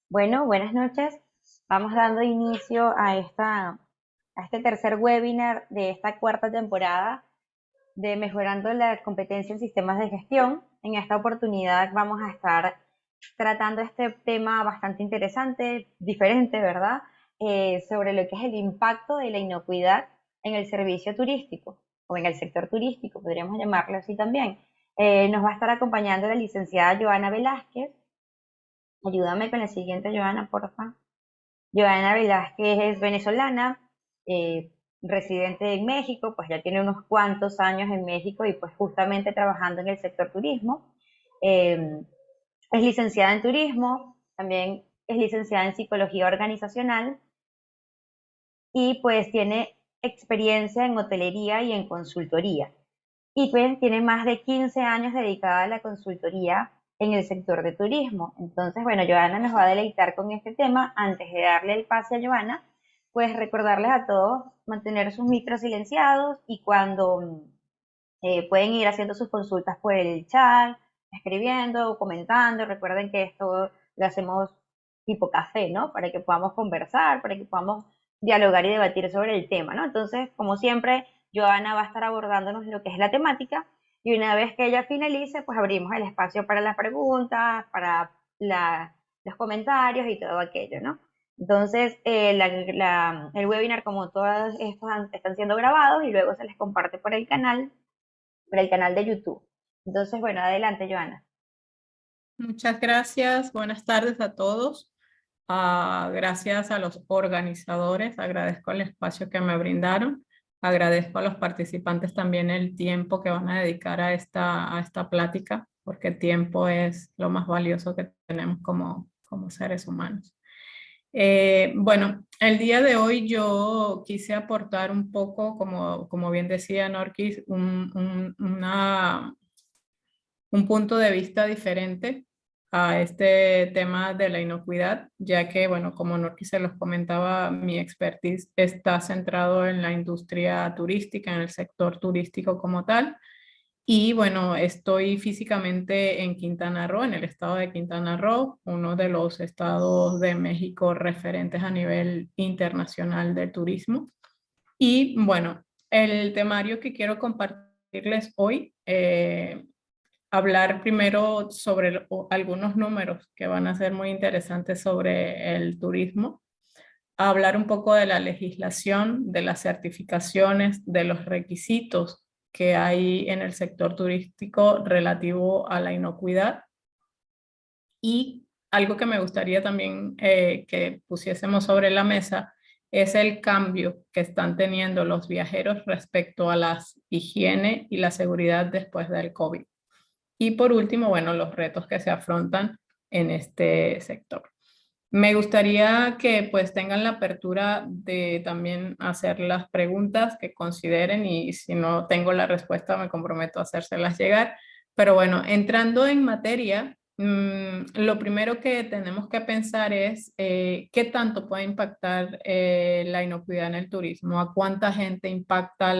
Bueno, buenas noches. Vamos dando inicio a este tercer webinar de esta cuarta temporada de Mejorando la competencia en sistemas de gestión. En esta oportunidad vamos a estar tratando este tema bastante interesante, diferente, ¿verdad? Sobre lo que es el impacto de la inocuidad en el servicio turístico o en el sector turístico, podríamos llamarlo así también. Nos va a estar acompañando la licenciada Joana Velázquez. Ayúdame con la siguiente, Joana, porfa. Joana Velázquez es venezolana, residente en México, pues ya tiene unos cuantos años en México y pues justamente trabajando en el sector turismo. Eh, es licenciada en turismo, también es licenciada en psicología organizacional y pues tiene experiencia en hotelería y en consultoría. Y pues tiene más de 15 años dedicada a la consultoría en el sector de turismo. Entonces, bueno, Joana nos va a deleitar con este tema. Antes de darle el pase a Joana, pues recordarles a todos mantener sus micros silenciados y cuando pueden ir haciendo sus consultas por el chat, escribiendo o comentando. Recuerden que esto lo hacemos tipo café, ¿no? Para que podamos conversar, para que podamos dialogar y debatir sobre el tema, ¿no? Entonces, como siempre, Joana va a estar abordándonos lo que es la temática y una vez que ella finalice, pues abrimos el espacio para las preguntas, para los comentarios y todo aquello, ¿no? Entonces, el webinar, como todos estos están siendo grabados y luego se les comparte por el canal de YouTube. Entonces, bueno, adelante, Joana. Muchas gracias, buenas tardes a todos. Gracias a los organizadores, agradezco el espacio que me brindaron, agradezco a los participantes también el tiempo que van a dedicar a esta plática, porque el tiempo es lo más valioso que tenemos como seres humanos. Bueno, el día de hoy yo quise aportar un poco, como bien decía Norquis, un punto de vista diferente a este tema de la inocuidad, ya que, bueno, como Norki se los comentaba, mi expertise está centrado en la industria turística, en el sector turístico como tal. Y bueno, estoy físicamente en Quintana Roo, en el estado de Quintana Roo, uno de los estados de México referentes a nivel internacional del turismo. Y bueno, el temario que quiero compartirles hoy hablar primero sobre algunos números que van a ser muy interesantes sobre el turismo, hablar un poco de la legislación, de las certificaciones, de los requisitos que hay en el sector turístico relativo a la inocuidad y algo que me gustaría también que pusiésemos sobre la mesa es el cambio que están teniendo los viajeros respecto a la higiene y la seguridad después del COVID. Y por último, bueno, los retos que se afrontan en este sector. Me gustaría que pues tengan la apertura de también hacer las preguntas que consideren y si no tengo la respuesta me comprometo a hacérselas llegar. Pero bueno, entrando en materia, lo primero que tenemos que pensar es qué tanto puede impactar la inocuidad en el turismo, a cuánta gente impacta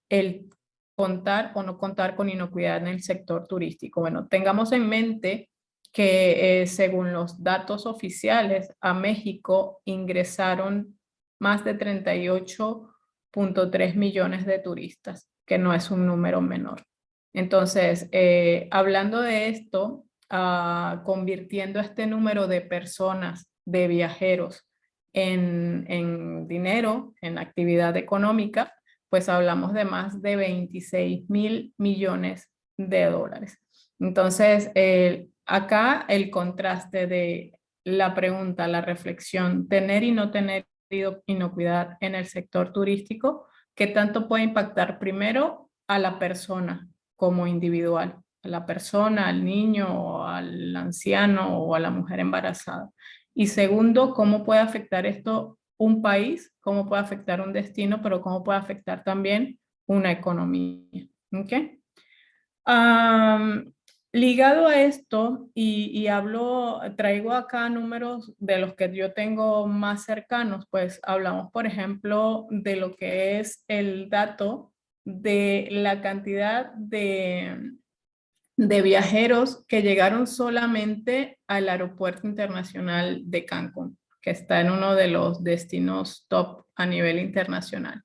el contar o no contar con inocuidad en el sector turístico. Bueno, tengamos en mente que según los datos oficiales a México ingresaron más de 38,3 millones de turistas, que no es un número menor. Entonces, hablando de esto, convirtiendo este número de personas, de viajeros, en dinero, en actividad económica, pues hablamos de más de 26,000 millones de dólares. Entonces, acá el contraste de la pregunta, la reflexión, tener y no tener inocuidad en el sector turístico, ¿qué tanto puede impactar primero a la persona como individual, a la persona, al niño, o al anciano o a la mujer embarazada? Y segundo, ¿cómo puede afectar esto un país? ¿Cómo puede afectar un destino? Pero ¿cómo puede afectar también una economía? ¿Ok? Um, Ligado a esto, traigo acá números de los que yo tengo más cercanos, pues hablamos, por ejemplo, de lo que es el dato de la cantidad de viajeros que llegaron solamente al Aeropuerto Internacional de Cancún, que está en uno de los destinos top a nivel internacional.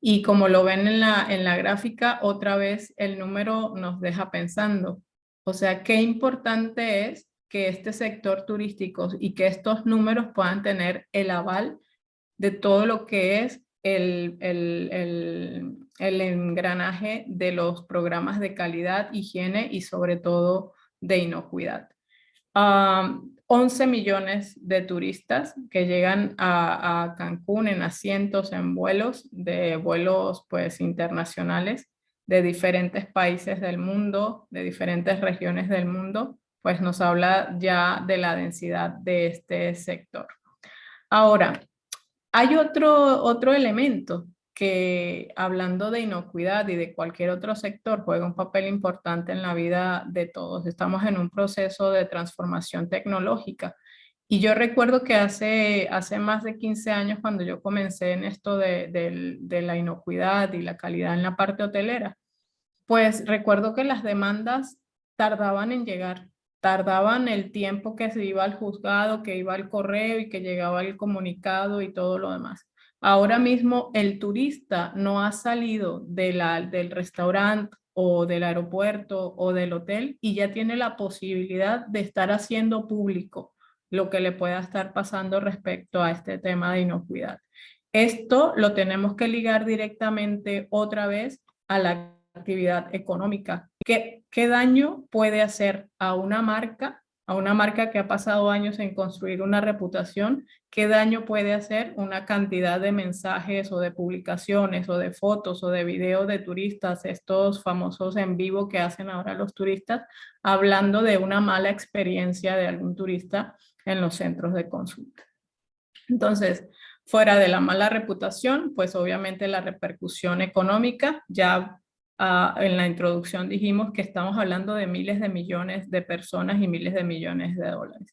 Y como lo ven en la gráfica, otra vez el número nos deja pensando. O sea, qué importante es que este sector turístico y que estos números puedan tener el aval de todo lo que es el engranaje de los programas de calidad, higiene y sobre todo de inocuidad. 11 millones de turistas que llegan a Cancún en asientos, en vuelos, de vuelos pues internacionales de diferentes países del mundo, de diferentes regiones del mundo, pues nos habla ya de la densidad de este sector. Ahora, hay otro elemento que, hablando de inocuidad y de cualquier otro sector, juega un papel importante en la vida de todos. Estamos en un proceso de transformación tecnológica. Y yo recuerdo que hace más de 15 años, cuando yo comencé en esto de la inocuidad y la calidad en la parte hotelera, pues recuerdo que las demandas tardaban en llegar, tardaban el tiempo que se iba al juzgado, que iba al correo y que llegaba el comunicado y todo lo demás. Ahora mismo el turista no ha salido del restaurante o del aeropuerto o del hotel y ya tiene la posibilidad de estar haciendo público lo que le pueda estar pasando respecto a este tema de inocuidad. Esto lo tenemos que ligar directamente otra vez a la actividad económica. ¿Qué daño puede hacer a una marca que ha pasado años en construir una reputación? ¿Qué daño puede hacer una cantidad de mensajes o de publicaciones o de fotos o de videos de turistas, estos famosos en vivo que hacen ahora los turistas, hablando de una mala experiencia de algún turista en los centros de consulta? Entonces, fuera de la mala reputación, pues obviamente la repercusión económica, ya en la introducción dijimos que estamos hablando de miles de millones de personas y miles de millones de dólares.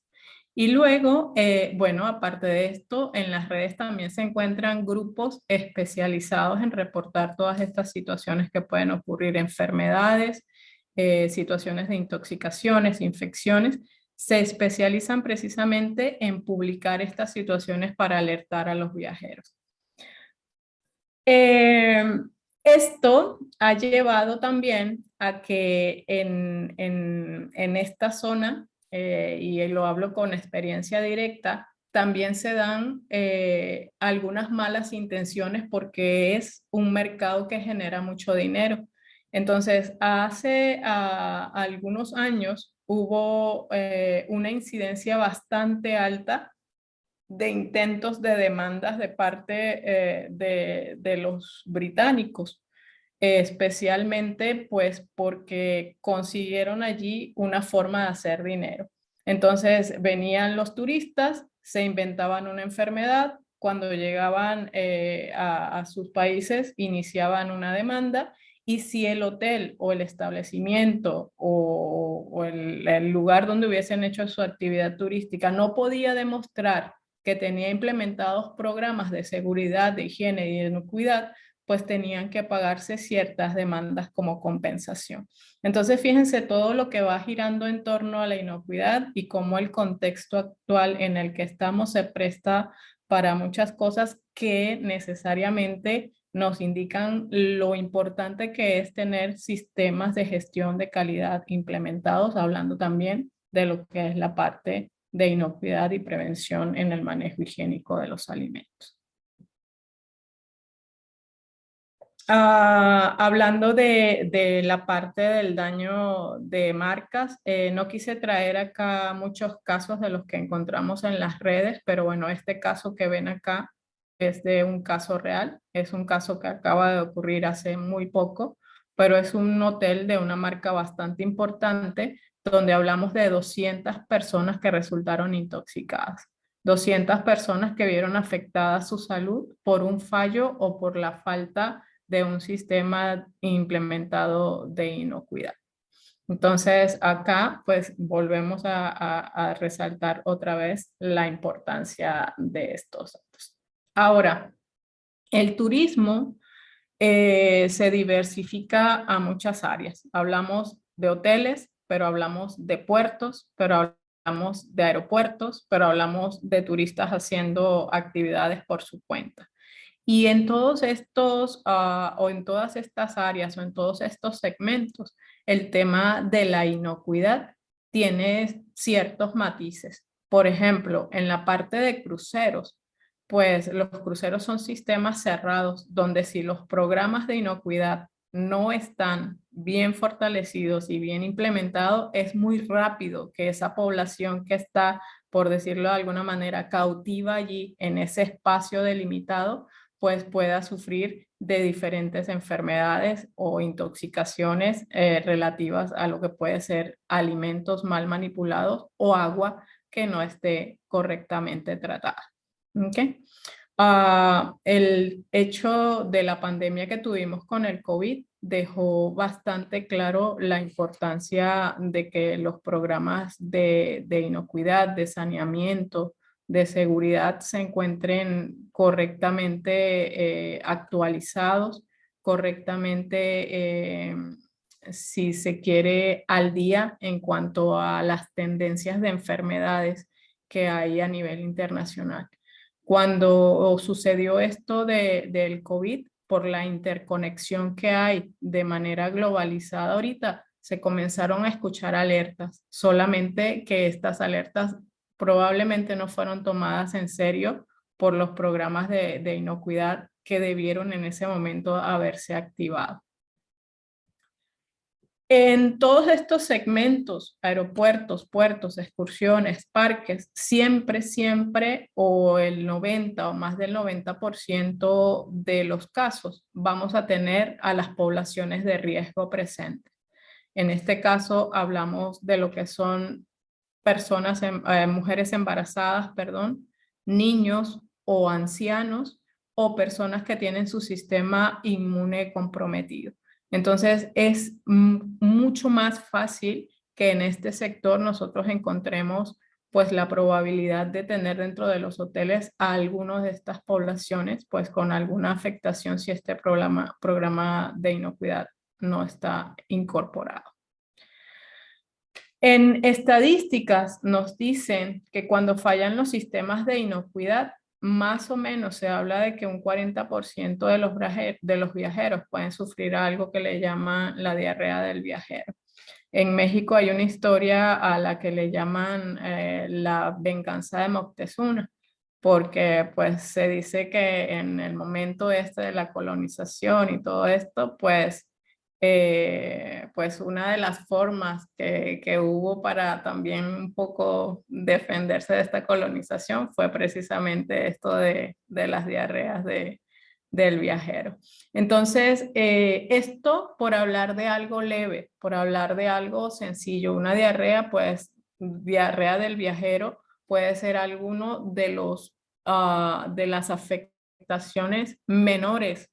Y luego, bueno, aparte de esto, en las redes también se encuentran grupos especializados en reportar todas estas situaciones que pueden ocurrir, enfermedades, situaciones de intoxicaciones, infecciones, se especializan precisamente en publicar estas situaciones para alertar a los viajeros. Esto ha llevado también a que en esta zona, y lo hablo con experiencia directa, también se dan algunas malas intenciones porque es un mercado que genera mucho dinero. Entonces, hace algunos años hubo una incidencia bastante alta de intentos de demandas de parte de los británicos, especialmente pues porque consiguieron allí una forma de hacer dinero. Entonces venían los turistas, se inventaban una enfermedad, cuando llegaban a sus países iniciaban una demanda y si el hotel o el establecimiento o el lugar donde hubiesen hecho su actividad turística no podía demostrar que tenía implementados programas de seguridad, de higiene y de inocuidad, pues tenían que pagarse ciertas demandas como compensación. Entonces, fíjense todo lo que va girando en torno a la inocuidad y cómo el contexto actual en el que estamos se presta para muchas cosas que necesariamente nos indican lo importante que es tener sistemas de gestión de calidad implementados, hablando también de lo que es la parte de inocuidad y prevención en el manejo higiénico de los alimentos. Hablando de la parte del daño de marcas, no quise traer acá muchos casos de los que encontramos en las redes, pero bueno, este caso que ven acá es de un caso real, es un caso que acaba de ocurrir hace muy poco, pero es un hotel de una marca bastante importante donde hablamos de 200 personas que resultaron intoxicadas. 200 personas que vieron afectada su salud por un fallo o por la falta de un sistema implementado de inocuidad. Entonces, acá pues volvemos a resaltar otra vez la importancia de estos datos. Ahora, el turismo se diversifica a muchas áreas. Hablamos de hoteles, pero hablamos de puertos, pero hablamos de aeropuertos, pero hablamos de turistas haciendo actividades por su cuenta. Y en todos estos, o en todas estas áreas, o en todos estos segmentos, el tema de la inocuidad tiene ciertos matices. Por ejemplo, en la parte de cruceros, pues los cruceros son sistemas cerrados donde si los programas de inocuidad no están bien fortalecidos y bien implementados, es muy rápido que esa población que está, por decirlo de alguna manera, cautiva allí en ese espacio delimitado, pues pueda sufrir de diferentes enfermedades o intoxicaciones relativas a lo que puede ser alimentos mal manipulados o agua que no esté correctamente tratada. ¿Okay? El hecho de la pandemia que tuvimos con el COVID dejó bastante claro la importancia de que los programas de inocuidad, de saneamiento, de seguridad se encuentren correctamente actualizados, correctamente, si se quiere, al día en cuanto a las tendencias de enfermedades que hay a nivel internacional. Cuando sucedió esto del COVID, por la interconexión que hay de manera globalizada ahorita, se comenzaron a escuchar alertas, solamente que estas alertas probablemente no fueron tomadas en serio por los programas de inocuidad que debieron en ese momento haberse activado. En todos estos segmentos, aeropuertos, puertos, excursiones, parques, siempre, o el 90 o más del 90% de los casos, vamos a tener a las poblaciones de riesgo presentes. En este caso, hablamos de lo que son personas, mujeres embarazadas, perdón, niños o ancianos o personas que tienen su sistema inmune comprometido. Entonces es mucho más fácil que en este sector nosotros encontremos pues la probabilidad de tener dentro de los hoteles a algunas de estas poblaciones pues con alguna afectación si este programa de inocuidad no está incorporado. En estadísticas nos dicen que cuando fallan los sistemas de inocuidad, más o menos se habla de que un 40% de los viajeros pueden sufrir algo que le llaman la diarrea del viajero. En México hay una historia a la que le llaman la venganza de Moctezuma, porque pues se dice que en el momento este de la colonización y todo esto, pues una de las formas que hubo para también un poco defenderse de esta colonización fue precisamente esto de las diarreas del viajero. Entonces, esto por hablar de algo leve, por hablar de algo sencillo, una diarrea, pues diarrea del viajero puede ser alguno de de las afectaciones menores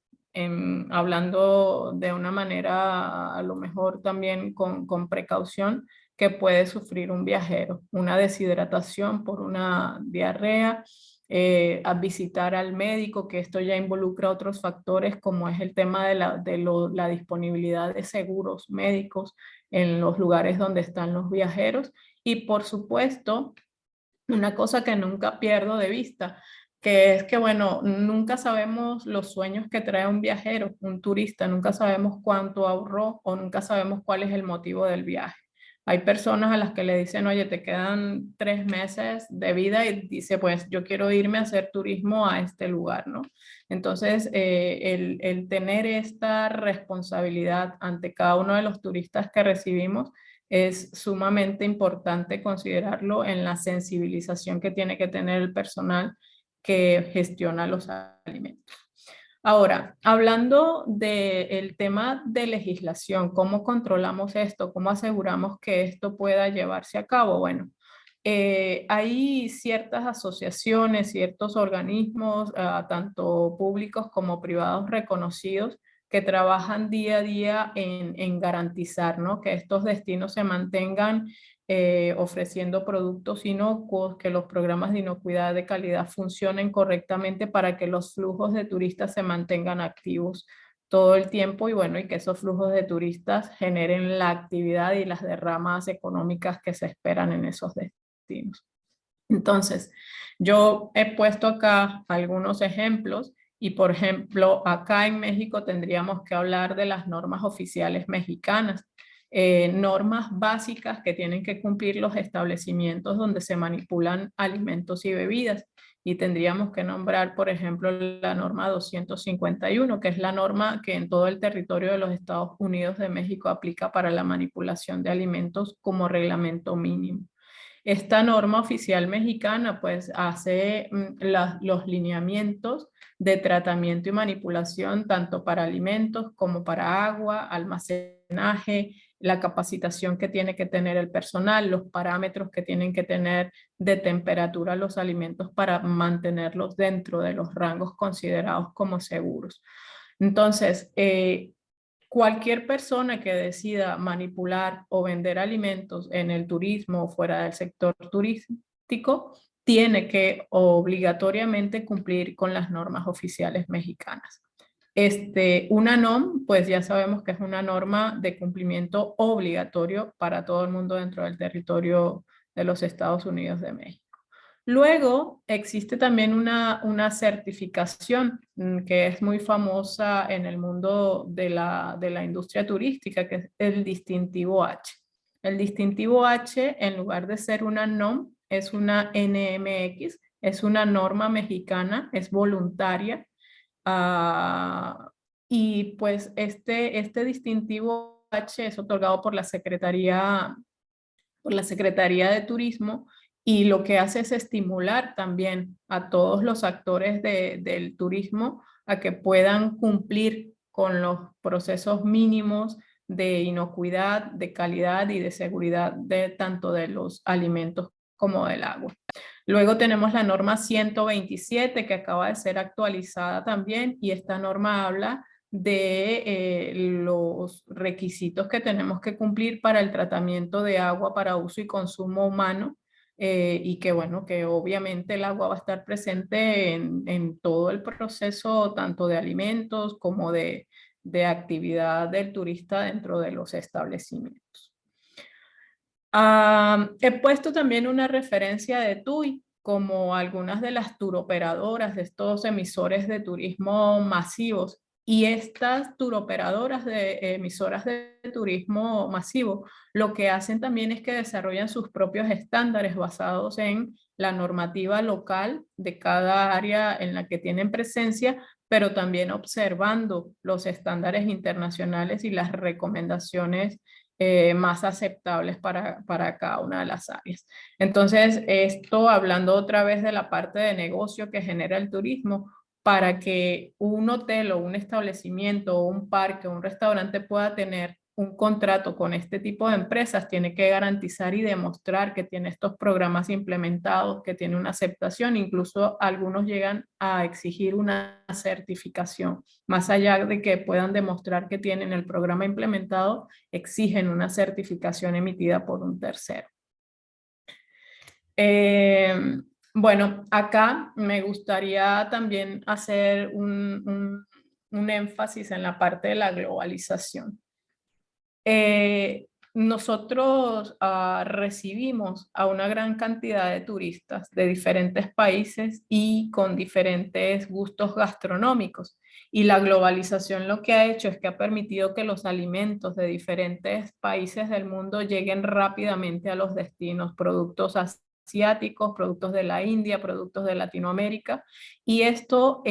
hablando de una manera a lo mejor también con precaución que puede sufrir un viajero, una deshidratación por una diarrea, a visitar al médico, que esto ya involucra otros factores como es el tema de la disponibilidad de seguros médicos en los lugares donde están los viajeros y por supuesto una cosa que nunca pierdo de vista, que es que, bueno, nunca sabemos los sueños que trae un viajero, un turista, nunca sabemos cuánto ahorró o nunca sabemos cuál es el motivo del viaje. Hay personas a las que le dicen, oye, te quedan 3 meses de vida y dice, pues yo quiero irme a hacer turismo a este lugar, ¿no? Entonces, el tener esta responsabilidad ante cada uno de los turistas que recibimos es sumamente importante considerarlo en la sensibilización que tiene que tener el personal que gestiona los alimentos. Ahora, hablando del tema de legislación, ¿cómo controlamos esto? ¿Cómo aseguramos que esto pueda llevarse a cabo? Bueno, hay ciertas asociaciones, ciertos organismos, tanto públicos como privados reconocidos, que trabajan día a día en garantizar, ¿no?, que estos destinos se mantengan ofreciendo productos inocuos, que los programas de inocuidad de calidad funcionen correctamente para que los flujos de turistas se mantengan activos todo el tiempo y bueno, y que esos flujos de turistas generen la actividad y las derramas económicas que se esperan en esos destinos. Entonces, yo he puesto acá algunos ejemplos y, por ejemplo, acá en México tendríamos que hablar de las normas oficiales mexicanas, normas básicas que tienen que cumplir los establecimientos donde se manipulan alimentos y bebidas. Y tendríamos que nombrar, por ejemplo, la norma 251, que es la norma que en todo el territorio de los Estados Unidos de México aplica para la manipulación de alimentos como reglamento mínimo. Esta norma oficial mexicana pues hace los lineamientos de tratamiento y manipulación tanto para alimentos como para agua, almacenaje, la capacitación que tiene que tener el personal, los parámetros que tienen que tener de temperatura los alimentos para mantenerlos dentro de los rangos considerados como seguros. Entonces, cualquier persona que decida manipular o vender alimentos en el turismo o fuera del sector turístico tiene que obligatoriamente cumplir con las normas oficiales mexicanas. Una NOM, pues ya sabemos que es una norma de cumplimiento obligatorio para todo el mundo dentro del territorio de los Estados Unidos de México. Luego existe también una certificación que es muy famosa en el mundo de la industria turística, que es el distintivo H. El distintivo H, en lugar de ser una NOM, es una NMX, es una norma mexicana, es voluntaria. Y pues este distintivo H es otorgado por la Secretaría de Turismo y lo que hace es estimular también a todos los actores del turismo a que puedan cumplir con los procesos mínimos de inocuidad, de calidad y de seguridad de tanto de los alimentos como del agua. Luego tenemos la norma 127 que acaba de ser actualizada también y esta norma habla de los requisitos que tenemos que cumplir para el tratamiento de agua para uso y consumo humano y que bueno, que obviamente el agua va a estar presente en todo el proceso, tanto de alimentos como de actividad del turista dentro de los establecimientos. He puesto también una referencia de TUI como algunas de las turoperadoras de estos emisores de turismo masivos. Y estas turoperadoras de emisoras de turismo masivo lo que hacen también es que desarrollan sus propios estándares basados en la normativa local de cada área en la que tienen presencia, pero también observando los estándares internacionales y las recomendaciones más aceptables para cada una de las áreas. Entonces, esto hablando otra vez de la parte de negocio que genera el turismo, para que un hotel o un establecimiento o un parque o un restaurante pueda tener un contrato con este tipo de empresas, tiene que garantizar y demostrar que tiene estos programas implementados, que tiene una aceptación, incluso algunos llegan a exigir una certificación. Más allá de que puedan demostrar que tienen el programa implementado, exigen una certificación emitida por un tercero. Bueno, acá me gustaría también hacer un énfasis en la parte de la globalización. Nosotros recibimos a una gran cantidad de turistas de diferentes países y con diferentes gustos gastronómicos. Y la globalización lo que ha hecho es que ha permitido que los alimentos de diferentes países del mundo lleguen rápidamente a los destinos, productos asiáticos, productos de la India, productos de Latinoamérica. Y esto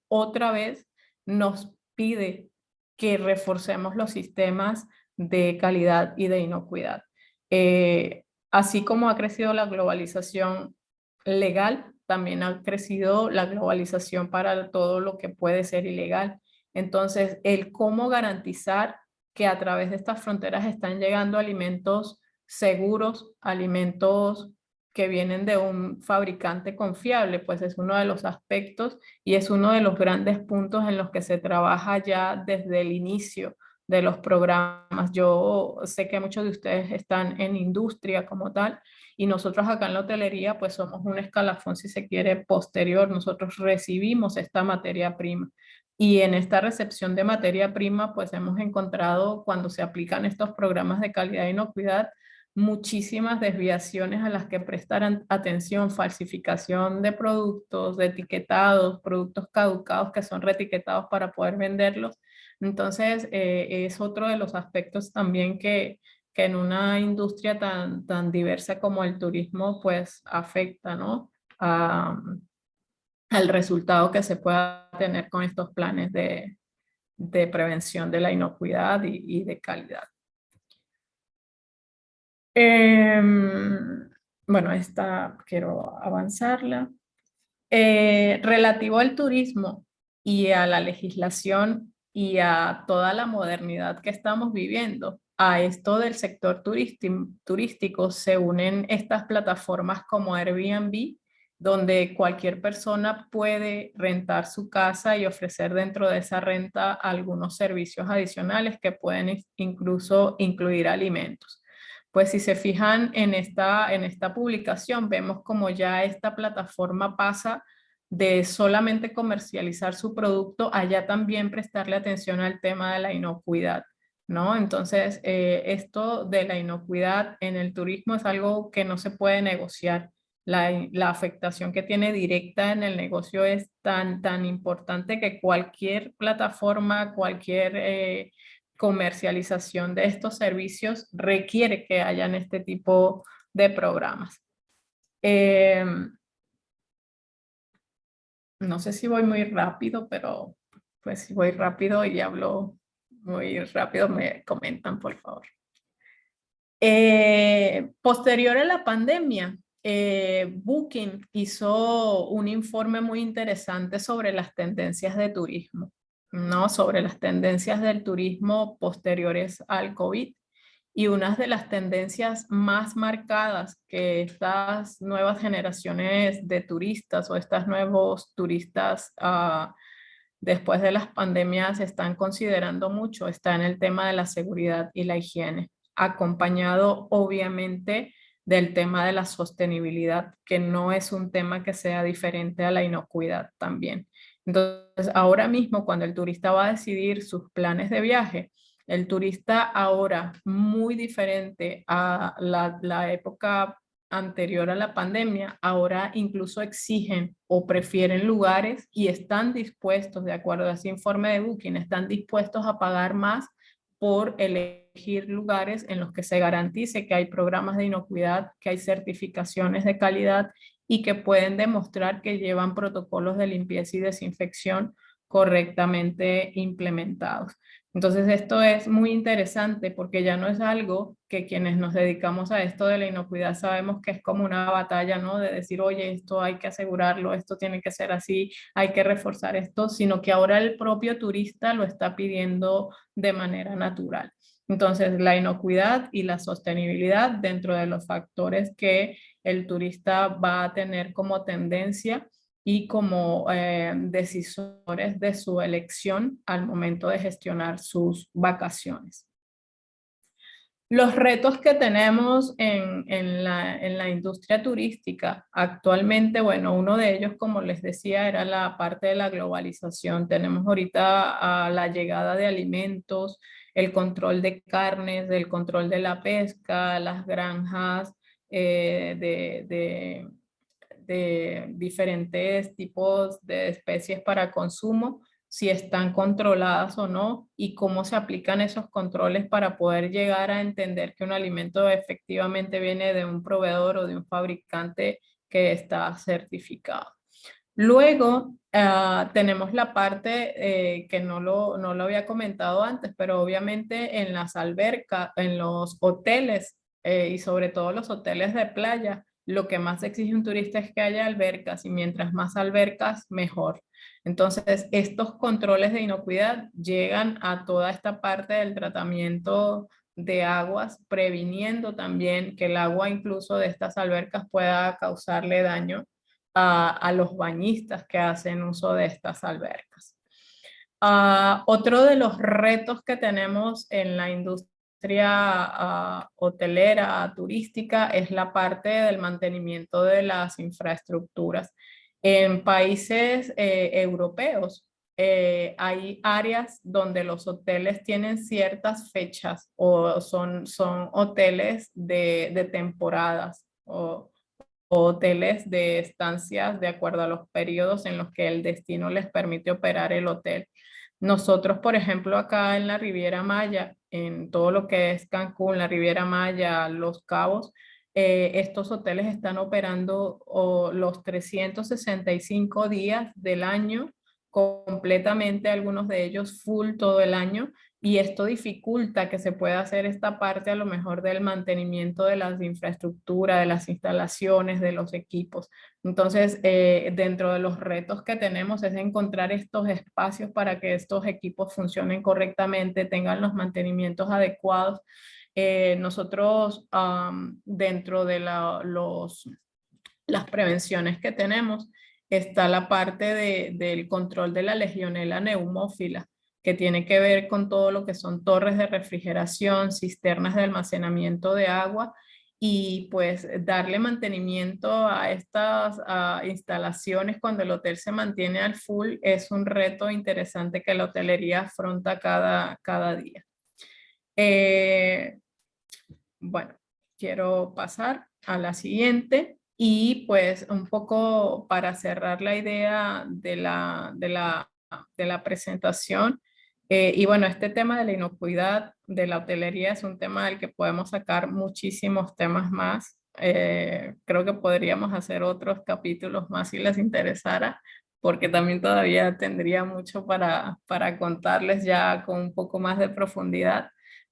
otra vez nos pide que reforcemos los sistemas de calidad y de inocuidad. Así como ha crecido la globalización legal, también ha crecido la globalización para todo lo que puede ser ilegal. Entonces, el cómo garantizar que a través de estas fronteras están llegando alimentos seguros, alimentos que vienen de un fabricante confiable, pues es uno de los aspectos y es uno de los grandes puntos en los que se trabaja ya desde el inicio de los programas. Yo sé que muchos de ustedes están en industria como tal y nosotros acá en la hotelería pues somos un escalafón, si se quiere, posterior. Nosotros recibimos esta materia prima, Y en esta recepción de materia prima, pues hemos encontrado, cuando se aplican estos programas de calidad e inocuidad, muchísimas desviaciones a las que prestar atención, falsificación de productos, de etiquetados, productos caducados que son reetiquetados para poder venderlos. Entonces, es otro de los aspectos también que en una industria tan diversa como el turismo, pues afecta, ¿no? Al resultado que se pueda tener con estos planes de prevención de la inocuidad y de calidad. Bueno, esta quiero avanzarla. Relativo al turismo y a la legislación y a toda la modernidad que estamos viviendo, a esto del sector turístico se unen estas plataformas como Airbnb, donde cualquier persona puede rentar su casa y ofrecer dentro de esa renta algunos servicios adicionales que pueden incluso incluir alimentos. Pues si se fijan en esta publicación, vemos como ya esta plataforma pasa de solamente comercializar su producto a ya también prestarle atención al tema de la inocuidad, ¿no? Entonces, esto de la inocuidad en el turismo es algo que no se puede negociar. La afectación que tiene directa en el negocio es tan importante que cualquier plataforma, cualquier comercialización de estos servicios requiere que hayan este tipo de programas. No sé si voy muy rápido, pero pues si voy rápido y hablo muy rápido, me comentan, por favor. Posterior a la pandemia, Booking hizo un informe muy interesante sobre las tendencias de turismo, ¿no? Sobre las tendencias del turismo posteriores al COVID. Y una de las tendencias más marcadas que estas nuevas generaciones de turistas o estos nuevos turistas después de las pandemias están considerando mucho está en el tema de la seguridad y la higiene, acompañado obviamente del tema de la sostenibilidad, que no es un tema que sea diferente a la inocuidad también. Entonces, ahora mismo cuando el turista va a decidir sus planes de viaje, el turista ahora, muy diferente a la época anterior a la pandemia, ahora incluso exigen o prefieren lugares y están dispuestos, de acuerdo a ese informe de Booking, están dispuestos a pagar más por elegir lugares en los que se garantice que hay programas de inocuidad, que hay certificaciones de calidad y que pueden demostrar que llevan protocolos de limpieza y desinfección correctamente implementados. Entonces esto es muy interesante porque ya no es algo que quienes nos dedicamos a esto de la inocuidad sabemos que es como una batalla, ¿no? De decir, oye, esto hay que asegurarlo, esto tiene que ser así, hay que reforzar esto, sino que ahora el propio turista lo está pidiendo de manera natural. Entonces la inocuidad y la sostenibilidad dentro de los factores que el turista va a tener como tendencia y como decisores de su elección al momento de gestionar sus vacaciones. Los retos que tenemos en la industria turística actualmente, bueno, uno de ellos, como les decía, era la parte de la globalización. Tenemos ahorita la llegada de alimentos, el control de carnes, el control de la pesca, las granjas de diferentes tipos de especies para consumo, si están controladas o no y cómo se aplican esos controles para poder llegar a entender que un alimento efectivamente viene de un proveedor o de un fabricante que está certificado. Luego tenemos la parte que no lo había comentado antes, pero obviamente en las albercas, en los hoteles y sobre todo los hoteles de playa, lo que más exige un turista es que haya albercas y mientras más albercas, mejor. Entonces, estos controles de inocuidad llegan a toda esta parte del tratamiento de aguas, previniendo también que el agua incluso de estas albercas pueda causarle daño a los bañistas que hacen uso de estas albercas. Otro de los retos que tenemos en la industria hotelera, turística, es la parte del mantenimiento de las infraestructuras. En países europeos, hay áreas donde los hoteles tienen ciertas fechas o son hoteles de temporadas o hoteles de estancias de acuerdo a los periodos en los que el destino les permite operar el hotel. Nosotros, por ejemplo, acá en la Riviera Maya, en todo lo que es Cancún, la Riviera Maya, Los Cabos, estos hoteles están operando los 365 días del año completamente, algunos de ellos full todo el año, y esto dificulta que se pueda hacer esta parte a lo mejor del mantenimiento de las infraestructuras, de las instalaciones, de los equipos. Entonces, dentro de los retos que tenemos es encontrar estos espacios para que estos equipos funcionen correctamente, tengan los mantenimientos adecuados. Nosotros, dentro de las prevenciones que tenemos, está la parte del control de la Legionella neumófila, que tiene que ver con todo lo que son torres de refrigeración, cisternas de almacenamiento de agua, y pues darle mantenimiento a estas instalaciones cuando el hotel se mantiene al full es un reto interesante que la hotelería afronta cada día. Bueno, quiero pasar a la siguiente y pues un poco para cerrar la idea de la presentación. Y bueno, este tema de la inocuidad de la hotelería es un tema del que podemos sacar muchísimos temas más. Creo que podríamos hacer otros capítulos más si les interesara, porque también todavía tendría mucho para contarles ya con un poco más de profundidad.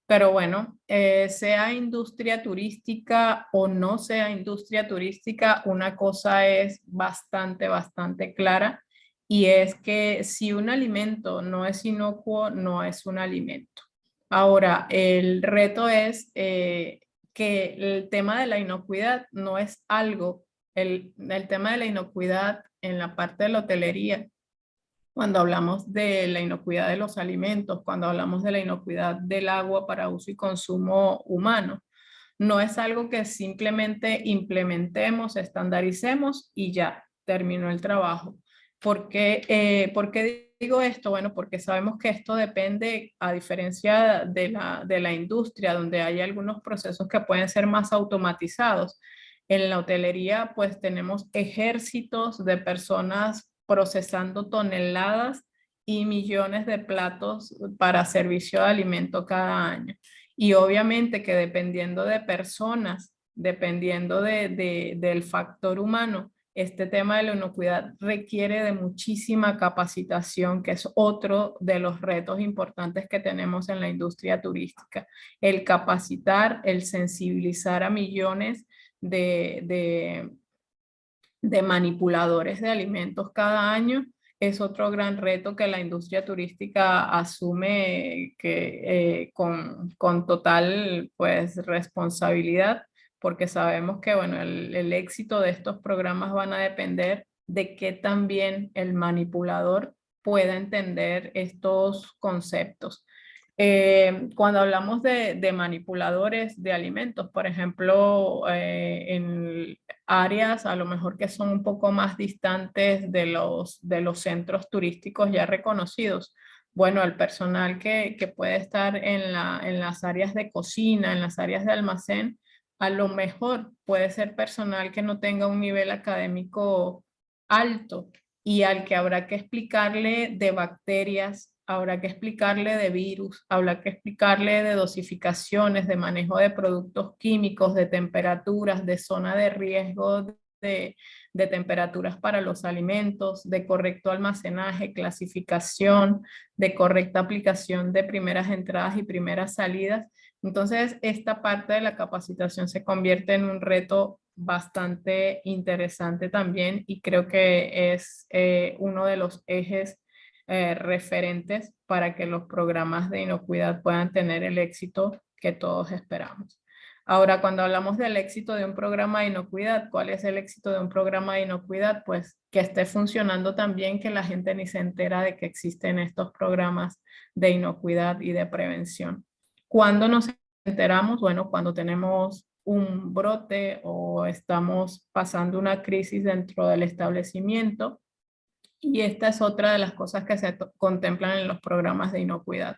Pero bueno, sea industria turística o no sea industria turística, una cosa es bastante clara, y es que si un alimento no es inocuo, no es un alimento. Ahora, el reto es que el tema de la inocuidad no es algo, el tema de la inocuidad en la parte de la hotelería, cuando hablamos de la inocuidad de los alimentos, cuando hablamos de la inocuidad del agua para uso y consumo humano, no es algo que simplemente implementemos, estandaricemos y ya, terminó el trabajo. ¿Por qué digo esto? Bueno, porque sabemos que esto depende, a diferencia de la industria, donde hay algunos procesos que pueden ser más automatizados. En la hotelería, pues tenemos ejércitos de personas procesando toneladas y millones de platos para servicio de alimento cada año. Y obviamente que dependiendo de personas, dependiendo del factor humano, este tema de la inocuidad requiere de muchísima capacitación, que es otro de los retos importantes que tenemos en la industria turística. El capacitar, el sensibilizar a millones de manipuladores de alimentos cada año es otro gran reto que la industria turística asume con total pues, responsabilidad, porque sabemos que bueno, el éxito de estos programas van a depender de que también el manipulador pueda entender estos conceptos. Cuando hablamos de manipuladores de alimentos, por ejemplo, en áreas a lo mejor que son un poco más distantes de los centros turísticos ya reconocidos, bueno, el personal que puede estar en las áreas de cocina, en las áreas de almacén, a lo mejor puede ser personal que no tenga un nivel académico alto y al que habrá que explicarle de bacterias, habrá que explicarle de virus, habrá que explicarle de dosificaciones, de manejo de productos químicos, de temperaturas, de zona de riesgo, de temperaturas para los alimentos, de correcto almacenaje, clasificación, de correcta aplicación de primeras entradas y primeras salidas. Entonces, esta parte de la capacitación se convierte en un reto bastante interesante también, y creo que es uno de los ejes referentes para que los programas de inocuidad puedan tener el éxito que todos esperamos. Ahora, cuando hablamos del éxito de un programa de inocuidad, ¿cuál es el éxito de un programa de inocuidad? Pues que esté funcionando también, que la gente ni se entera de que existen estos programas de inocuidad y de prevención. ¿Cuándo nos enteramos? Bueno, cuando tenemos un brote o estamos pasando una crisis dentro del establecimiento, Y esta es otra de las cosas que se contemplan en los programas de inocuidad.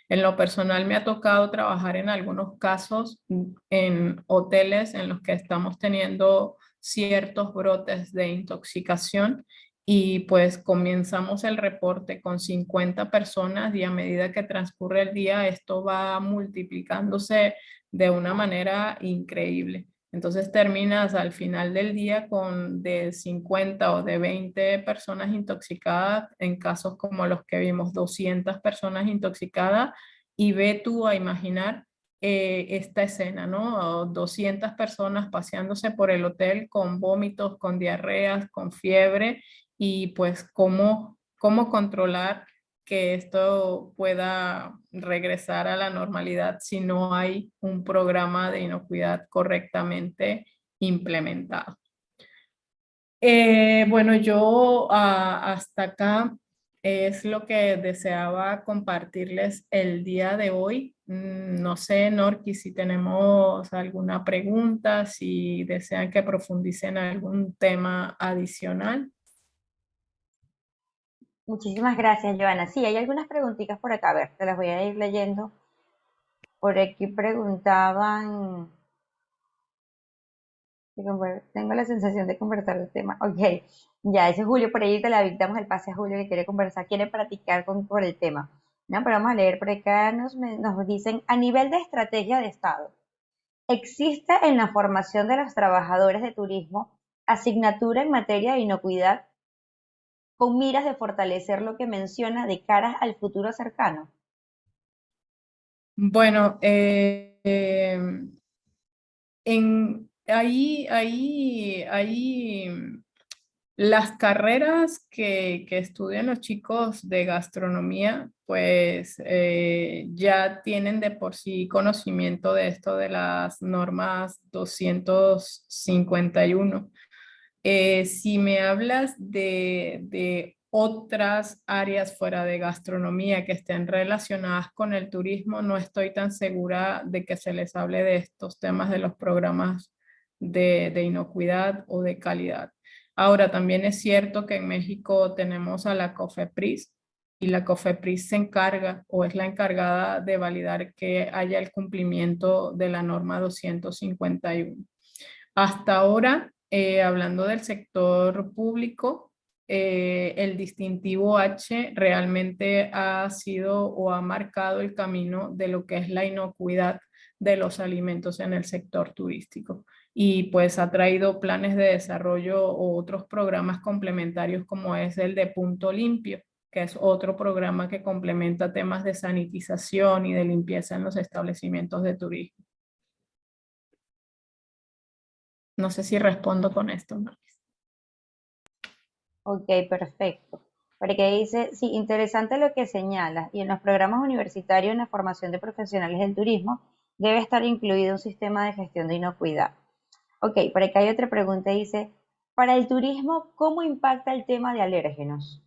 En lo personal me ha tocado trabajar en algunos casos en hoteles en los que estamos teniendo ciertos brotes de intoxicación y pues comenzamos el reporte con 50 personas y a medida que transcurre el día esto va multiplicándose de una manera increíble. Entonces terminas al final del día con de 50 o de 20 personas intoxicadas, en casos como los que vimos, 200 personas intoxicadas, y ve tú a imaginar esta escena, ¿no? O 200 personas paseándose por el hotel con vómitos, con diarreas, con fiebre, y pues cómo controlar que esto pueda regresar a la normalidad si no hay un programa de inocuidad correctamente implementado. Bueno, yo hasta acá es lo que deseaba compartirles el día de hoy. No sé, Norki, si tenemos alguna pregunta, si desean que profundice en algún tema adicional. Muchísimas gracias, Joana. Sí, hay algunas preguntitas por acá. A ver, te las voy a ir leyendo. Por aquí preguntaban, tengo la sensación de conversar el tema. Ok, ya, ese es Julio, por ahí te la damos el pase a Julio que quiere conversar, quiere practicar por el tema. No, pero vamos a leer por acá, nos dicen, a nivel de estrategia de Estado, ¿existe en la formación de los trabajadores de turismo asignatura en materia de inocuidad con miras de fortalecer lo que menciona de cara al futuro cercano? Bueno, ahí las carreras que estudian los chicos de gastronomía, pues ya tienen de por sí conocimiento de esto de las normas 251. Si me hablas de otras áreas fuera de gastronomía que estén relacionadas con el turismo, no estoy tan segura de que se les hable de estos temas de los programas de inocuidad o de calidad. Ahora, también es cierto que en México tenemos a la COFEPRIS y la COFEPRIS se encarga o es la encargada de validar que haya el cumplimiento de la norma 251. Hasta ahora, hablando del sector público, el distintivo H realmente ha sido o ha marcado el camino de lo que es la inocuidad de los alimentos en el sector turístico y pues ha traído planes de desarrollo o otros programas complementarios como es el de Punto Limpio, que es otro programa que complementa temas de sanitización y de limpieza en los establecimientos de turismo. No sé si respondo con esto, ¿no? Ok, perfecto. Porque dice, sí, interesante lo que señala. Y en los programas universitarios en la formación de profesionales del turismo debe estar incluido un sistema de gestión de inocuidad. Ok, por acá hay otra pregunta. Dice, para el turismo, ¿cómo impacta el tema de alérgenos?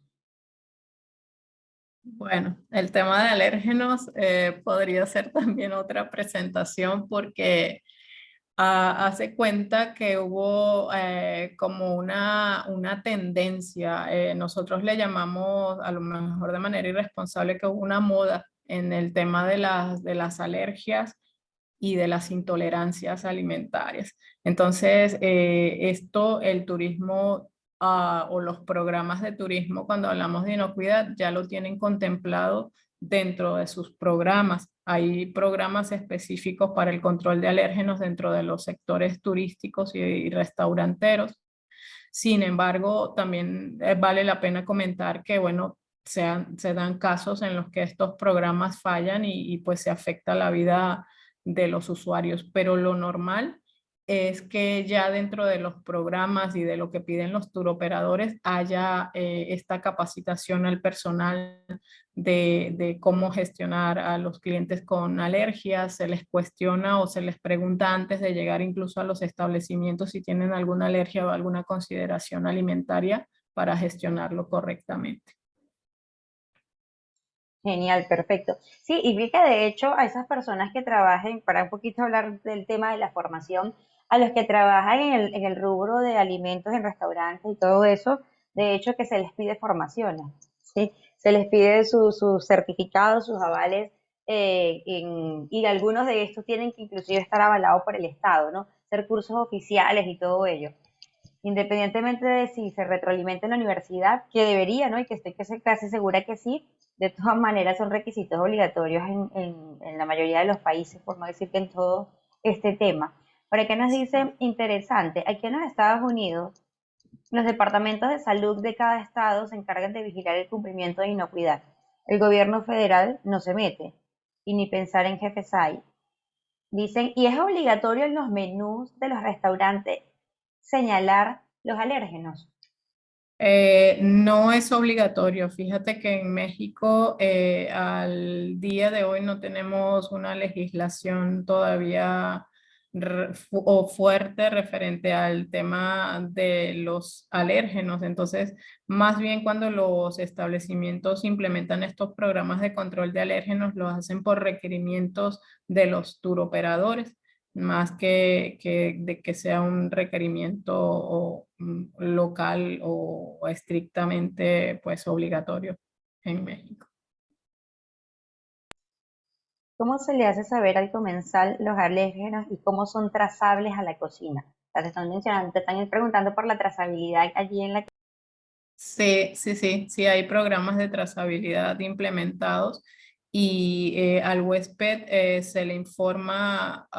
Bueno, el tema de alérgenos podría ser también otra presentación porque hace cuenta que hubo como una tendencia, nosotros le llamamos a lo mejor de manera irresponsable que hubo una moda en el tema de las alergias y de las intolerancias alimentarias. Entonces, el turismo o los programas de turismo, cuando hablamos de inocuidad, ya lo tienen contemplado dentro de sus programas. Hay programas específicos para el control de alérgenos dentro de los sectores turísticos y restauranteros. Sin embargo, también vale la pena comentar que, bueno, se dan casos en los que estos programas fallan y pues se afecta la vida de los usuarios, pero lo normal es que ya dentro de los programas y de lo que piden los turoperadores haya esta capacitación al personal de cómo gestionar a los clientes con alergias, se les cuestiona o se les pregunta antes de llegar incluso a los establecimientos si tienen alguna alergia o alguna consideración alimentaria para gestionarlo correctamente. Genial, perfecto. Sí, y vi que de hecho a esas personas que trabajen, para un poquito hablar del tema de la formación, a los que trabajan en el rubro de alimentos en restaurantes y todo eso, de hecho que se les pide formaciones, ¿sí? Se les pide sus certificados, sus avales, y algunos de estos tienen que inclusive estar avalados por el Estado, ¿no? Ser cursos oficiales y todo ello. Independientemente de si se retroalimenta en la universidad, que debería, ¿no? Y que estoy casi segura que sí, de todas maneras son requisitos obligatorios en la mayoría de los países, por no decir que en todo este tema. Por acá nos dice, interesante, aquí en los Estados Unidos, los departamentos de salud de cada estado se encargan de vigilar el cumplimiento de inocuidad. El gobierno federal no se mete, y ni pensar en jefes hay. Dicen, y es obligatorio en los menús de los restaurantes señalar los alérgenos. No es obligatorio. Fíjate que en México al día de hoy no tenemos una legislación todavía o fuerte referente al tema de los alérgenos. Entonces, más bien cuando los establecimientos implementan estos programas de control de alérgenos, lo hacen por requerimientos de los turoperadores más de que sea un requerimiento local o estrictamente pues obligatorio en México. ¿Cómo se le hace saber al comensal los alérgenos y cómo son trazables a la cocina? O sea, te están mencionando, te están preguntando por la trazabilidad allí en la. Sí, hay programas de trazabilidad implementados y al huésped se le informa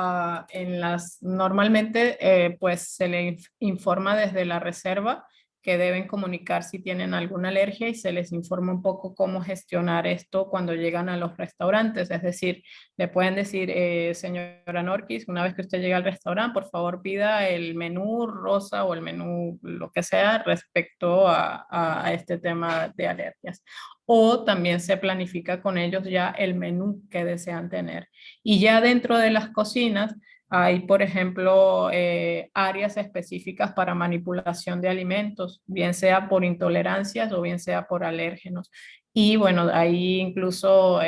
normalmente pues se le informa desde la reserva que deben comunicar si tienen alguna alergia y se les informa un poco cómo gestionar esto cuando llegan a los restaurantes. Es decir, le pueden decir, señora Norquis, una vez que usted llegue al restaurante, por favor pida el menú rosa o el menú lo que sea respecto a este tema de alergias. O también se planifica con ellos ya el menú que desean tener. Y ya dentro de las cocinas hay, por ejemplo, áreas específicas para manipulación de alimentos, bien sea por intolerancias o bien sea por alérgenos. Y bueno, hay incluso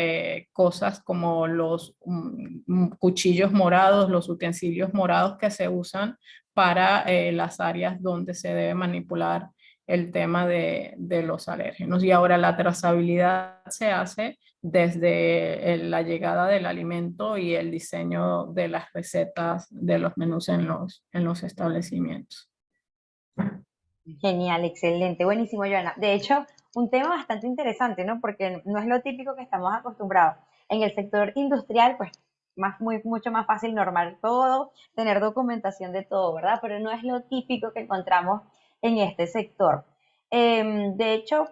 cosas como los cuchillos morados, los utensilios morados que se usan para las áreas donde se debe manipular el tema de los alérgenos. Y ahora la trazabilidad se hace desde la llegada del alimento y el diseño de las recetas de los menús en los establecimientos. Genial, excelente, buenísimo, Joana. De hecho, un tema bastante interesante, ¿no? Porque no es lo típico que estamos acostumbrados. En el sector industrial, pues, mucho más fácil normar todo, tener documentación de todo, ¿verdad? Pero no es lo típico que encontramos en este sector. De hecho,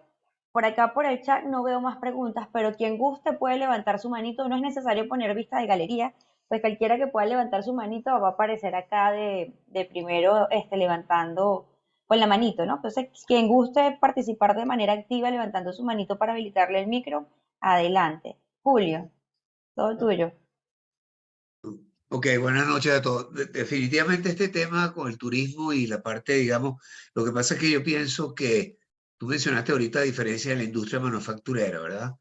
por acá por el chat no veo más preguntas, pero quien guste puede levantar su manito. No es necesario poner vista de galería, pues cualquiera que pueda levantar su manito va a aparecer acá de primero levantando con la manito, ¿no? Entonces, quien guste participar de manera activa levantando su manito para habilitarle el micro, adelante. Julio, todo tuyo. Ok, buenas noches a todos. Definitivamente este tema con el turismo y la parte, digamos, lo que pasa es que yo pienso que tú mencionaste ahorita a diferencia de la industria manufacturera, ¿verdad?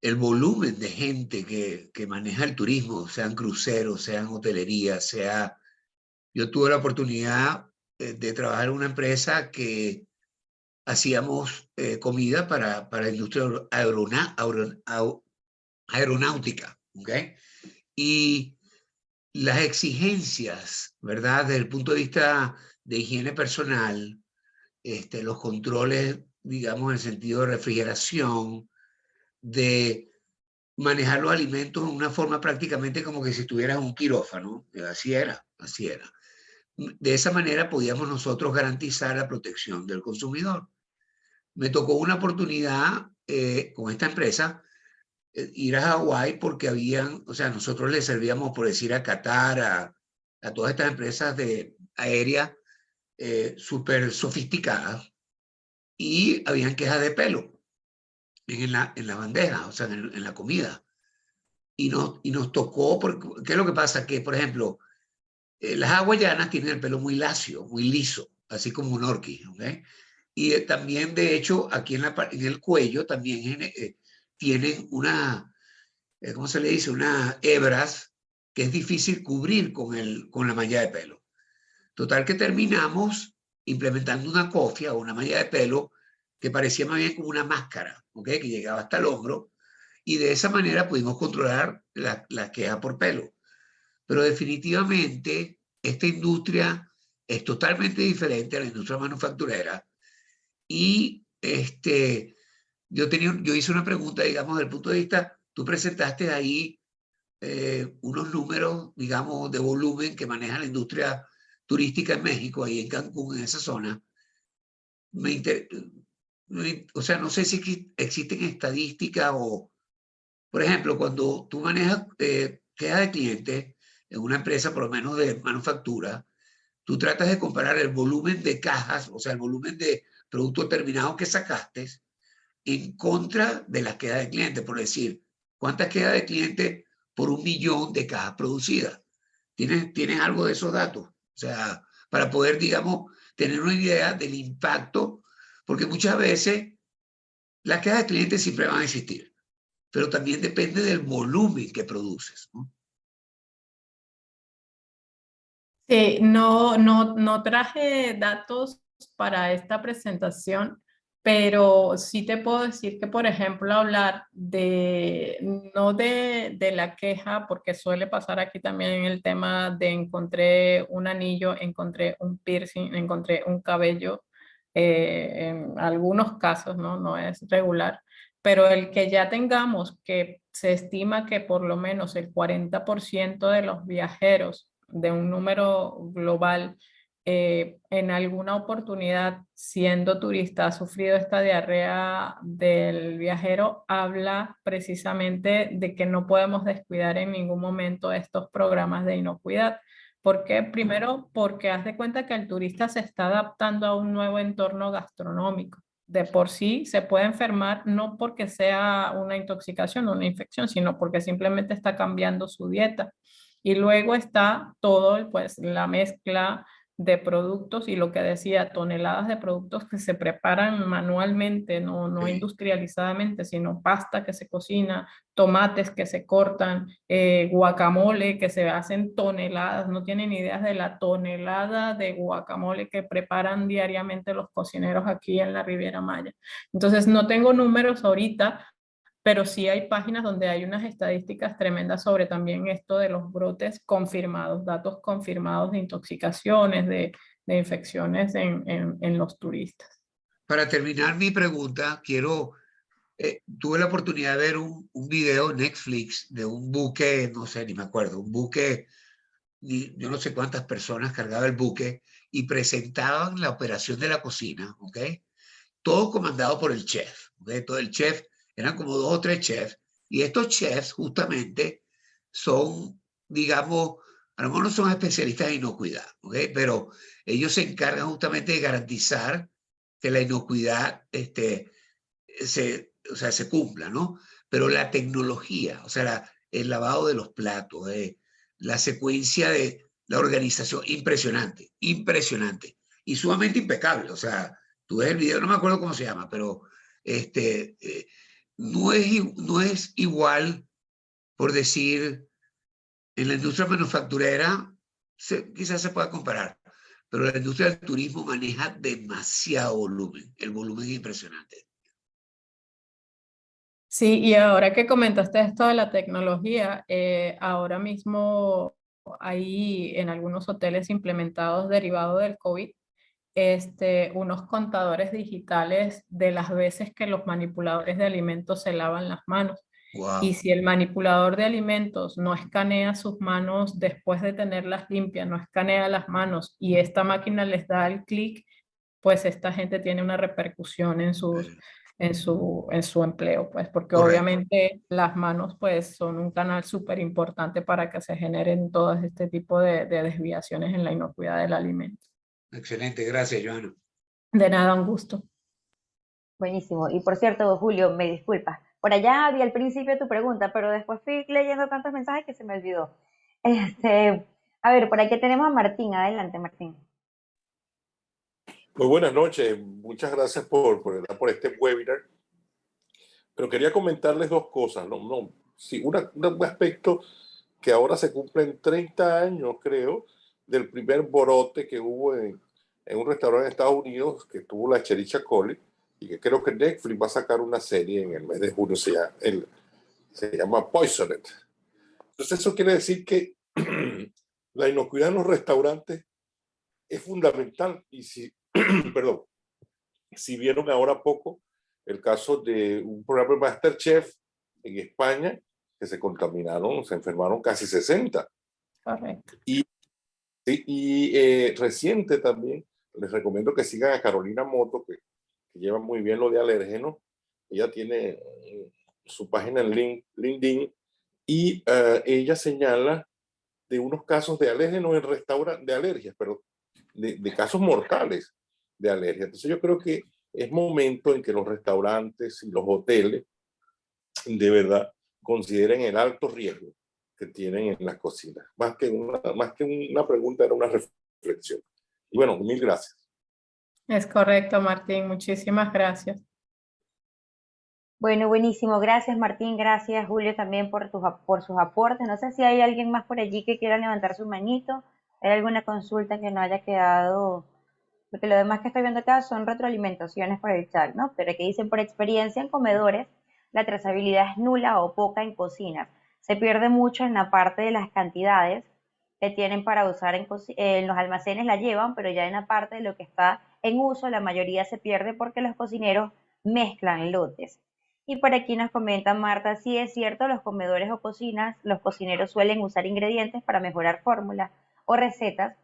El volumen de gente que maneja el turismo, sean cruceros, sean hotelería, sea. Yo tuve la oportunidad de trabajar en una empresa que hacíamos comida para la industria aeronáutica, ¿ok? Y las exigencias, ¿verdad? Desde el punto de vista de higiene personal, los controles, digamos, en el sentido de refrigeración, de manejar los alimentos de una forma prácticamente como que si estuvieras en un quirófano. Así era, así era. De esa manera podíamos nosotros garantizar la protección del consumidor. Me tocó una oportunidad con esta empresa ir a Hawái porque habían, o sea, nosotros le servíamos, por decir, a Qatar, a todas estas empresas aéreas súper sofisticadas y habían quejas de pelo en la bandeja, o sea, en la comida. Y nos tocó, porque, ¿qué es lo que pasa? Que, por ejemplo, las hawaianas tienen el pelo muy lacio, muy liso, así como un orquí, ¿ok? Y también, de hecho, aquí en el cuello también tienen ¿cómo se le dice? Unas hebras que es difícil cubrir con la malla de pelo. Total que terminamos implementando una cofia o una malla de pelo que parecía más bien como una máscara, ¿ok? Que llegaba hasta el hombro, y de esa manera pudimos controlar la queja por pelo. Pero definitivamente esta industria es totalmente diferente a la industria manufacturera, y yo hice una pregunta, digamos, desde el punto de vista, tú presentaste ahí unos números, digamos, de volumen que maneja la industria turística en México, ahí en Cancún, en esa zona. O sea, no sé si existen estadísticas o, por ejemplo, cuando tú manejas quejas de clientes en una empresa, por lo menos de manufactura, tú tratas de comparar el volumen de cajas, o sea, el volumen de producto terminado que sacaste en contra de las quejas de clientes, por decir, ¿cuántas quedas de clientes por 1 millón de cajas producidas? ¿Tienes algo de esos datos? O sea, para poder, digamos, tener una idea del impacto, porque muchas veces las quejas de clientes siempre van a existir, pero también depende del volumen que produces, ¿no? Sí, no traje datos para esta presentación, pero sí te puedo decir que, por ejemplo, hablar no de la queja, porque suele pasar aquí también el tema de encontré un anillo, encontré un piercing, encontré un cabello, en algunos casos, ¿no? No es regular, pero el que ya tengamos que se estima que por lo menos el 40% de los viajeros de un número global, en alguna oportunidad siendo turista ha sufrido esta diarrea del viajero, habla precisamente de que no podemos descuidar en ningún momento estos programas de inocuidad. ¿Por qué? Primero, porque haz de cuenta que el turista se está adaptando a un nuevo entorno gastronómico. De por sí se puede enfermar no porque sea una intoxicación o una infección, sino porque simplemente está cambiando su dieta. Y luego está todo, pues, la mezcla de productos y lo que decía, toneladas de productos que se preparan manualmente, no Sí. industrializadamente, sino pasta que se cocina, tomates que se cortan, guacamole que se hacen toneladas, no tienen ideas de la tonelada de guacamole que preparan diariamente los cocineros aquí en la Riviera Maya. Entonces, no tengo números ahorita, pero sí hay páginas donde hay unas estadísticas tremendas sobre también esto de los brotes confirmados, datos confirmados de intoxicaciones, de infecciones en los turistas. Para terminar mi pregunta, tuve la oportunidad de ver un video en Netflix de un buque, no sé, ni me acuerdo, un buque, yo no sé cuántas personas cargaba el buque, y presentaban la operación de la cocina, ¿ok? Todo comandado por el chef, ¿ok? Todo el chef, eran como 2 o 3 chefs, y estos chefs justamente son, digamos, a lo mejor no son especialistas en inocuidad, ¿ok? Pero ellos se encargan justamente de garantizar que la inocuidad se cumpla, ¿no? Pero la tecnología, o sea, el lavado de los platos, la secuencia de la organización, impresionante, impresionante y sumamente impecable. O sea, tú ves el video, no me acuerdo cómo se llama, pero no es igual, por decir, en la industria manufacturera, quizás se pueda comparar, pero la industria del turismo maneja demasiado volumen, el volumen es impresionante. Sí, y ahora que comentaste esto de la tecnología, ahora mismo hay en algunos hoteles implementados derivado del COVID, unos contadores digitales de las veces que los manipuladores de alimentos se lavan las manos. Y Wow. si el manipulador de alimentos no escanea sus manos después de tenerlas limpias, no escanea las manos y esta máquina les da el clic, pues esta gente tiene una repercusión en su empleo, pues porque Correcto. obviamente las manos pues son un canal súper importante para que se generen todo este tipo de desviaciones en la inocuidad del alimento. Excelente, gracias, Joana. De nada, un gusto. Buenísimo. Y por cierto, Julio, me disculpas. Por allá había al principio tu pregunta, pero después fui leyendo tantos mensajes que se me olvidó. A ver, por aquí tenemos a Martín. Adelante, Martín. Muy buenas noches, muchas gracias por este webinar. Pero quería comentarles dos cosas, sí, un aspecto que ahora se cumplen 30 años, creo, del primer brote que hubo en en un restaurante en Estados Unidos que tuvo la Chericha Cole y que creo que Netflix va a sacar una serie en el mes de junio, se llama Poisoned. Entonces eso quiere decir que la inocuidad en los restaurantes es fundamental. Y si, perdón, si vieron ahora poco el caso de un programa de MasterChef en España, que se contaminaron, se enfermaron casi 60. Correcto. Y reciente también, les recomiendo que sigan a Carolina Moto, que lleva muy bien lo de alérgenos. Ella tiene su página en LinkedIn y ella señala de unos casos de alérgenos en restaurantes, de alergias, pero de casos mortales de alergia. Entonces yo creo que es momento en que los restaurantes y los hoteles de verdad consideren el alto riesgo que tienen en las cocinas. Más que una pregunta, era una reflexión. Y bueno, mil gracias. Es correcto, Martín. Muchísimas gracias. Bueno, buenísimo. Gracias, Martín. Gracias, Julio, también por sus aportes. No sé si hay alguien más por allí que quiera levantar su manito. ¿Hay alguna consulta que no haya quedado? Porque lo demás que estoy viendo acá son retroalimentaciones por el chat, ¿no? Pero aquí dicen, por experiencia en comedores, la trazabilidad es nula o poca en cocinas. Se pierde mucho en la parte de las cantidades que tienen para usar en los almacenes la llevan, pero ya en la parte de lo que está en uso, la mayoría se pierde porque los cocineros mezclan lotes. Y por aquí nos comenta Marta, sí es cierto, los comedores o cocinas, los cocineros suelen usar ingredientes para mejorar fórmulas o recetas,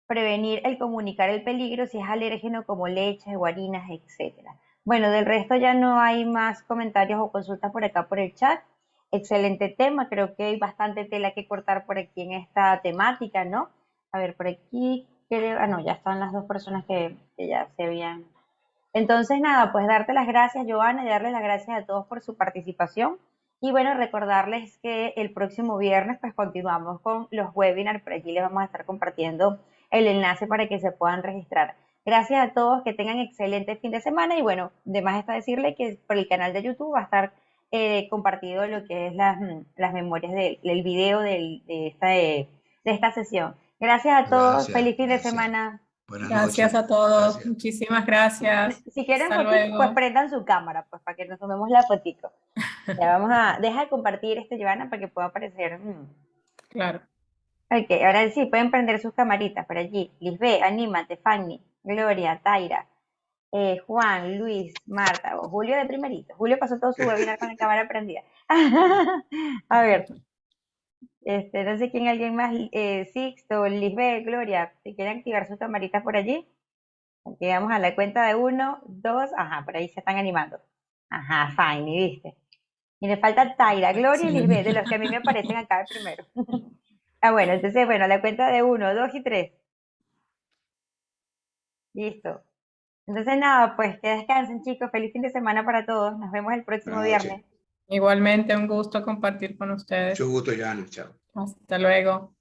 prevenir el comunicar el peligro si es alérgeno como leches, guarinas, etc. Bueno, del resto ya no hay más comentarios o consultas por acá por el chat. Excelente tema, creo que hay bastante tela que cortar por aquí en esta temática, ¿no? A ver, por aquí, no, ya están las dos personas que ya se habían. Entonces, nada, pues darte las gracias, Joana, y darles las gracias a todos por su participación. Y bueno, recordarles que el próximo viernes pues continuamos con los webinars, por aquí les vamos a estar compartiendo el enlace para que se puedan registrar. Gracias a todos, que tengan excelente fin de semana y bueno, de más está decirle que por el canal de YouTube va a estar compartido lo que es las memorias del video de esta sesión. Gracias a todos, feliz fin de semana. Buenas Gracias noches. a todos. Gracias. Muchísimas gracias. Si quieren Hasta fotico, pues luego. prendan su cámara, pues para que nos tomemos la fotico. Ya deja de compartir Joana, para que pueda aparecer. Claro. Ok, ahora sí, pueden prender sus camaritas por allí. Lisbeth, anímate, Fanny, Gloria, Taira, Juan, Luis, Marta, o Julio de primerito. Julio pasó todo su webinar con la cámara prendida. A ver, no sé quién, alguien más, Sixto, Lisbeth, Gloria, si quieren activar sus camaritas por allí. Aquí vamos a la cuenta de 1, 2, ajá, por ahí se están animando. Ajá, fine, ¿viste? Y le falta Taira, Gloria y Lisbeth, de los que a mí me aparecen acá de primero. Bueno, entonces, bueno, a la cuenta de 1, 2 y 3. Listo. Entonces, nada, pues que descansen, chicos. Feliz fin de semana para todos. Nos vemos el próximo Buenas noches. viernes. Igualmente, un gusto compartir con ustedes. Mucho gusto, Joana. Chao. Hasta luego.